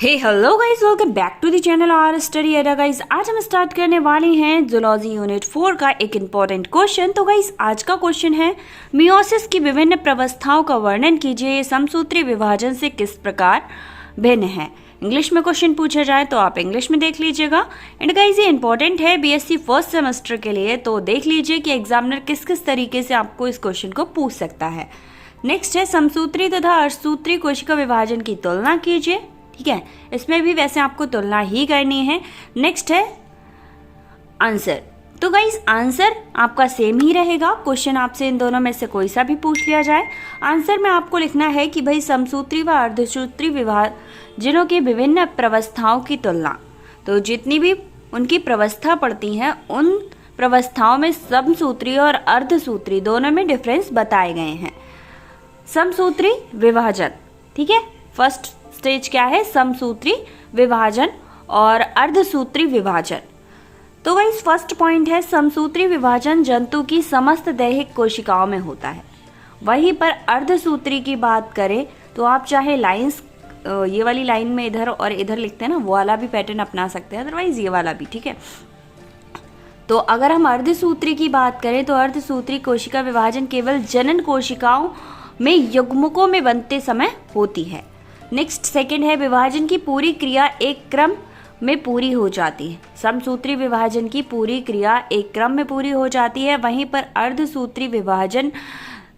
Hey hello guys, welcome back to the channel R study Adda. Guys आज हम start करने वाले हैं जूलॉजी यूनिट 4 का एक इम्पॉर्टेंट क्वेश्चन। तो गाइस आज का क्वेश्चन है, मियोसिस की विभिन्न प्रवस्थाओं का वर्णन कीजिए, समसूत्री विभाजन से किस प्रकार भिन्न है। इंग्लिश में क्वेश्चन पूछा जाए तो आप इंग्लिश में देख लीजिएगा। एंड गाइस ये इंपॉर्टेंट है बीएससी फर्स्ट सेमेस्टर के लिए, तो देख लीजिए कि एग्जामिनर किस किस तरीके से आपको इस क्वेश्चन को पूछ सकता है। नेक्स्ट है, समसूत्री तथा अर्धसूत्री कोशिका विभाजन की तुलना कीजिए। ठीक है, इसमें भी वैसे आपको तुलना ही करनी है। नेक्स्ट है आंसर। तो गाइस आंसर आपका सेम ही रहेगा, क्वेश्चन आपसे इन दोनों में से कोई सा भी पूछ लिया जाए। आंसर में आपको लिखना है कि भाई समसूत्री व अर्धसूत्री विभाजनों की विभिन्न प्रवस्थाओं की तुलना। तो जितनी भी उनकी प्रवस्था पड़ती हैं उन प्रवस्थाओं में समसूत्री और अर्धसूत्री दोनों में डिफरेंस बताए गए हैं। समसूत्री विभाजन, ठीक है, फर्स्ट स्टेज क्या है, समसूत्री विभाजन और अर्धसूत्री विभाजन। तो गाइस फर्स्ट पॉइंट है, समसूत्री विभाजन जंतु की समस्त दैहिक कोशिकाओं में होता है। वहीं पर अर्धसूत्री की बात करें तो आप चाहे लाइंस ये वाली लाइन में इधर और इधर लिखते हैं ना, वो वाला भी पैटर्न अपना सकते हैं, अदरवाइज ये वाला भी, ठीक है। तो अगर हम अर्धसूत्री की बात करें तो अर्धसूत्री कोशिका विभाजन केवल जनन कोशिकाओं में युग्मकों में बनते समय होती है। नेक्स्ट सेकंड है, विभाजन की पूरी क्रिया एक क्रम में पूरी हो जाती है। समसूत्री विभाजन की पूरी क्रिया एक क्रम में पूरी हो जाती है, वहीं पर अर्धसूत्री विभाजन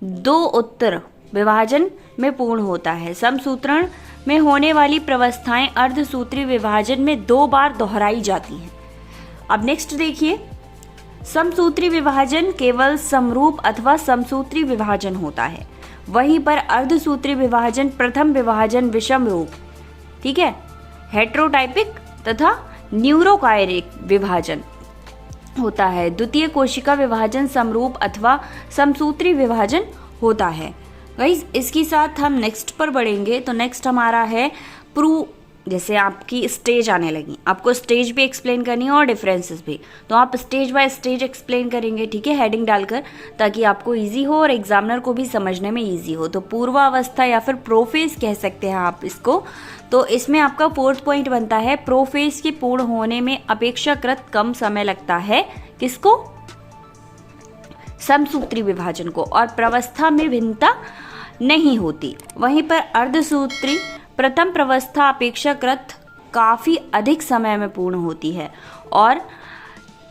दो उत्तर विभाजन में पूर्ण होता है। समसूत्रण में होने वाली प्रवस्थाएं अर्धसूत्री विभाजन में 2 बार दोहराई जाती हैं। अब नेक्स्ट देखिए, समसूत्री विभाजन केवल समरूप अथवा समसूत्री विभाजन होता है, वहीं पर अर्धसूत्री विभाजन प्रथम विभाजन विषम रूप, ठीक है, हेट्रोटाइपिक तथा न्यूरोकायरिक विभाजन होता है। द्वितीय कोशिका विभाजन समरूप अथवा समसूत्री विभाजन होता है। गाइस इसके साथ हम नेक्स्ट पर बढ़ेंगे। तो नेक्स्ट हमारा है प्रूव, जैसे आपकी स्टेज आने लगी, आपको स्टेज भी एक्सप्लेन करनी है और डिफरेंसेस भी, तो आप स्टेज बाय स्टेज एक्सप्लेन करेंगे, ठीक है, हेडिंग डालकर, ताकि आपको इजी हो और एग्जामिनर को भी समझने में इजी हो। तो पूर्वावस्था या फिर प्रोफेज कह सकते हैं आप इसको। तो इसमें आपका 4th पॉइंट बनता है, प्रोफेज के पूर्ण होने में अपेक्षाकृत कम समय लगता है, किसको, समसूत्री विभाजन को, और प्रवस्था में भिन्नता नहीं होती। वहीं पर अर्धसूत्री प्रथम प्रवस्था अपेक्षाकृत काफी अधिक समय में पूर्ण होती है, और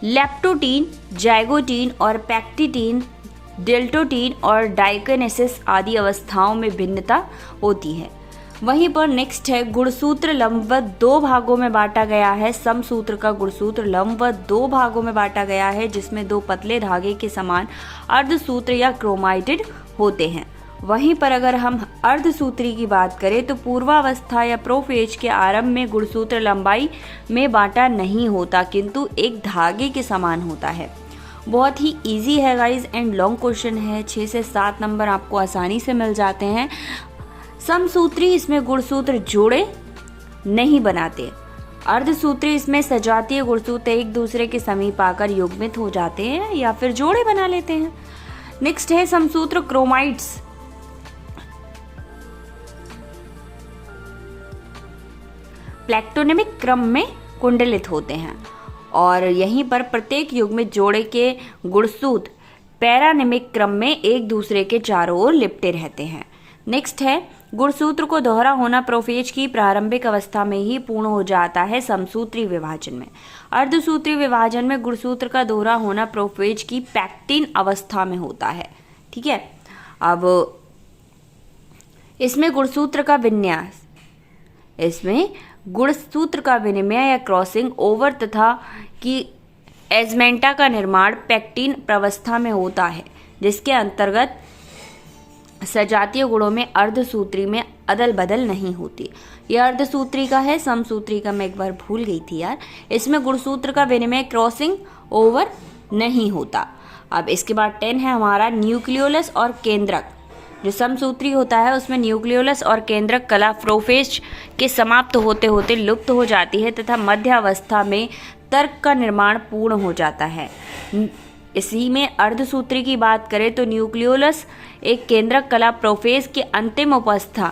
लेप्टोटीन, जाइगोटीन और पैक्टिटीन, डेल्टोटीन और डाइकेनेसिस आदि अवस्थाओं में भिन्नता होती है। वहीं पर नेक्स्ट है, गुणसूत्र लंबवत 2 भागों में बांटा गया है। समसूत्र का गुणसूत्र लंबवत 2 भागों में बांटा गया है, जिसमें 2 पतले धागे के समान अर्धसूत्र या क्रोमाटिड होते हैं। वहीं पर अगर हम अर्धसूत्री की बात करें तो पूर्वावस्था या प्रोफेज के आरंभ में गुणसूत्र लंबाई में बांटा नहीं होता, किंतु एक धागे के समान होता है। बहुत ही इजी है गाइज एंड लॉन्ग क्वेश्चन है, 6 से 7 नंबर आपको आसानी से मिल जाते हैं। समसूत्री इसमें गुणसूत्र जोड़े नहीं बनाते, अर्धसूत्री इसमें सजातीय गुणसूत्र एक दूसरे के समीप आकर युग्मित हो जाते हैं या फिर जोड़े बना लेते हैं। नेक्स्ट है, समसूत्र क्रोमाइड्स प्लेक्टोनिमिक क्रम में कुंडलित होते हैं, और यहीं पर प्रत्येक युग्मित जोड़े के गुणसूत्र पैरानिमिक क्रम में एक दूसरे के चारों ओर लिपटे रहते हैं। नेक्स्ट है, गुणसूत्र को दोहरा होना प्रोफेज की प्रारंभिक अवस्था में ही पूर्ण हो जाता है समसूत्री विभाजन में। अर्धसूत्री विभाजन में गुणसूत्र का दोहरा होना प्रोफेज की पैक्टिन अवस्था में होता है, ठीक है। अब इसमें गुणसूत्र का विन्यास, इसमें गुणसूत्र का विनिमय या क्रॉसिंग ओवर तथा की एजमेंटा का निर्माण पैक्टिन प्रवस्था में होता है, जिसके अंतर्गत सजातीय गुणों में अर्धसूत्री में अदल बदल नहीं होती। यह अर्धसूत्री का है, समसूत्री का मैं एक बार भूल गई थी यार। इसमें गुणसूत्र का विनिमय क्रॉसिंग ओवर नहीं होता। अब इसके बाद 10 है हमारा, न्यूक्लियोलस और केंद्रक। जो समसूत्री होता है उसमें न्यूक्लियोलस और केंद्रक कला प्रोफेज के समाप्त होते होते लुप्त हो जाती है तथा मध्य अवस्था में तर्क का निर्माण पूर्ण हो जाता है। इसी में अर्धसूत्री की बात करें तो न्यूक्लियोलस एक केंद्रक कला प्रोफेज के अंतिम अवस्था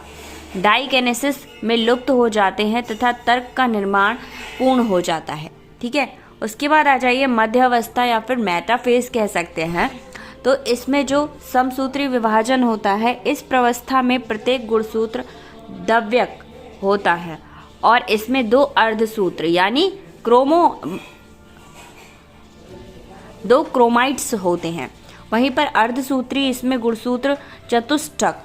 डाइकेनेसिस में लुप्त हो जाते हैं तथा तर्क का निर्माण पूर्ण हो जाता है। ठीक है, उसके बाद आ जाइए मध्यावस्था या फिर मेटाफेज कह सकते हैं। तो इसमें जो समसूत्री विभाजन होता है, इस प्रवस्था में प्रत्येक गुणसूत्र द्रव्यक होता है और इसमें दो अर्धसूत्र यानी दो क्रोमाइड्स होते हैं। वहीं पर अर्धसूत्री इसमें गुणसूत्र चतुष्टक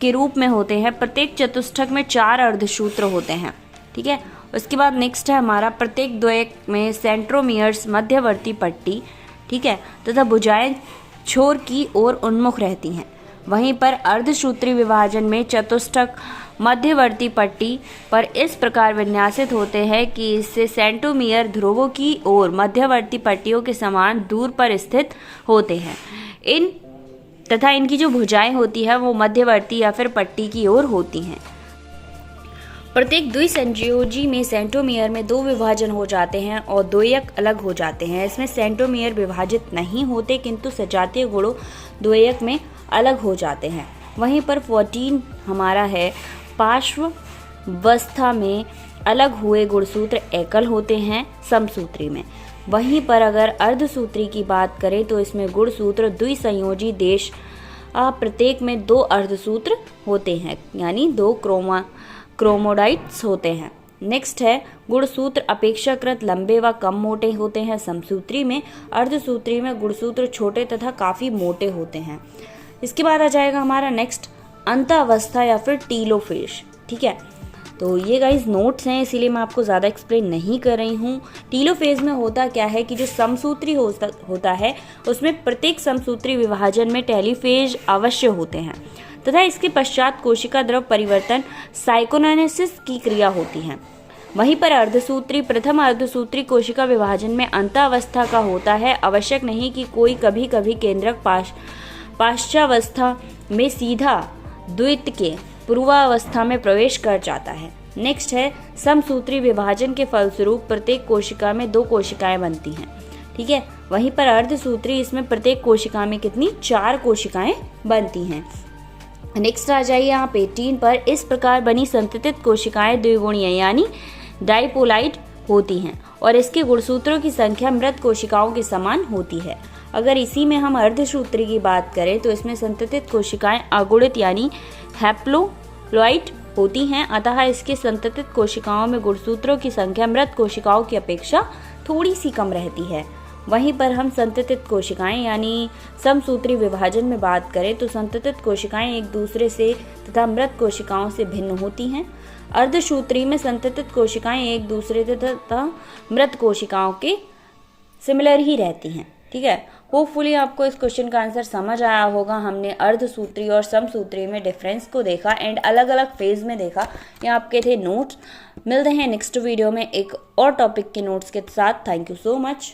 के रूप में होते हैं। प्रत्येक चतुष्टक में 4 अर्धसूत्र होते हैं। ठीक है, उसके बाद नेक्स्ट है हमारा प्रत्येक द्वयक में सेंट्रोमियर्स मध्यवर्ती पट्टी, ठीक है, तथा भुजाएं छोर की ओर उन्मुख रहती हैं। वहीं पर अर्धसूत्री विभाजन में चतुष्टक मध्यवर्ती पट्टी पर इस प्रकार विन्यासित होते हैं कि इससे सेंट्रोमियर ध्रुवों की ओर मध्यवर्ती पट्टियों के समान दूर पर स्थित होते हैं। तथा इनकी जो भुजाएं होती है वो मध्यवर्ती या फिर पट्टी की ओर होती हैं। प्रत्येक द्विसंयोजी में सेंट्रोमियर में 2 विभाजन हो जाते हैं और द्वयक अलग हो जाते हैं। इसमें सेंट्रोमियर विभाजित नहीं होते किंतु सजातीय गुणों द्वयक में अलग हो जाते हैं। वहीं पर 14 हमारा है पार्श्वस्था में अलग हुए गुणसूत्र एकल होते हैं समसूत्री में। वहीं पर अगर अर्धसूत्री की बात करें तो इसमें गुणसूत्र द्विसंयोजी देश प्रत्येक में 2 अर्धसूत्र होते हैं यानी 2 क्रोमोडाइट्स होते हैं। नेक्स्ट है गुणसूत्र अपेक्षाकृत लंबे व कम मोटे होते हैं समसूत्री में। अर्धसूत्री में गुणसूत्र छोटे तथा काफी मोटे होते हैं। इसके बाद आ जाएगा हमारा नेक्स्ट अंतावस्था या फिर टीलोफेज। ठीक है, तो ये गाइस नोट्स हैं इसीलिए मैं आपको ज़्यादा एक्सप्लेन नहीं कर रही हूँ। टीलोफेज में होता क्या है कि जो समसूत्री होता है उसमें प्रत्येक समसूत्री विभाजन में टेलीफेज अवश्य होते हैं तथा इसके पश्चात कोशिका द्रव परिवर्तन साइकोनाइसिस की क्रिया होती है। वहीं पर अर्धसूत्री प्रथम अर्धसूत्री कोशिका विभाजन में अंतावस्था का होता है। आवश्यक नहीं कि कोई कभी कभी केंद्रक पाश्चावस्था में सीधा द्वित के पूर्वावस्था में प्रवेश कर जाता है। नेक्स्ट है समसूत्री विभाजन के फलस्वरूप प्रत्येक कोशिका में 2 कोशिकाएं बनती हैं। ठीक है, वहीं पर अर्धसूत्री इसमें प्रत्येक कोशिका में कितनी 4 कोशिकाएं बनती हैं। नेक्स्ट आ जाइए यहाँ पे 18 पर। इस प्रकार बनी संततित कोशिकाएं द्विगुणीय यानी डाइपोलाइट होती हैं और इसके गुणसूत्रों की संख्या मृत कोशिकाओं के समान होती है। अगर इसी में हम अर्धसूत्री की बात करें तो इसमें संततित कोशिकाएं अगुणित यानी हैप्लोइड होती हैं, अतः इसके संततित कोशिकाओं में गुणसूत्रों की संख्या मृत कोशिकाओं की अपेक्षा थोड़ी सी कम रहती है। वहीं पर हम संततित कोशिकाएं यानी समसूत्री विभाजन में बात करें तो संततित कोशिकाएं एक दूसरे से तथा मृत कोशिकाओं से भिन्न होती हैं। अर्धसूत्री में संततित कोशिकाएं एक दूसरे तथा मृत कोशिकाओं के सिमिलर ही रहती हैं। ठीक है, होपफुली आपको इस क्वेश्चन का आंसर समझ आया होगा। हमने अर्धसूत्री और समसूत्री में डिफरेंस को देखा एंड अलग अलग फेज में देखा। ये आपके थे नोट्स। मिलते हैं नेक्स्ट वीडियो में एक और टॉपिक के नोट्स के साथ। Thank you so much.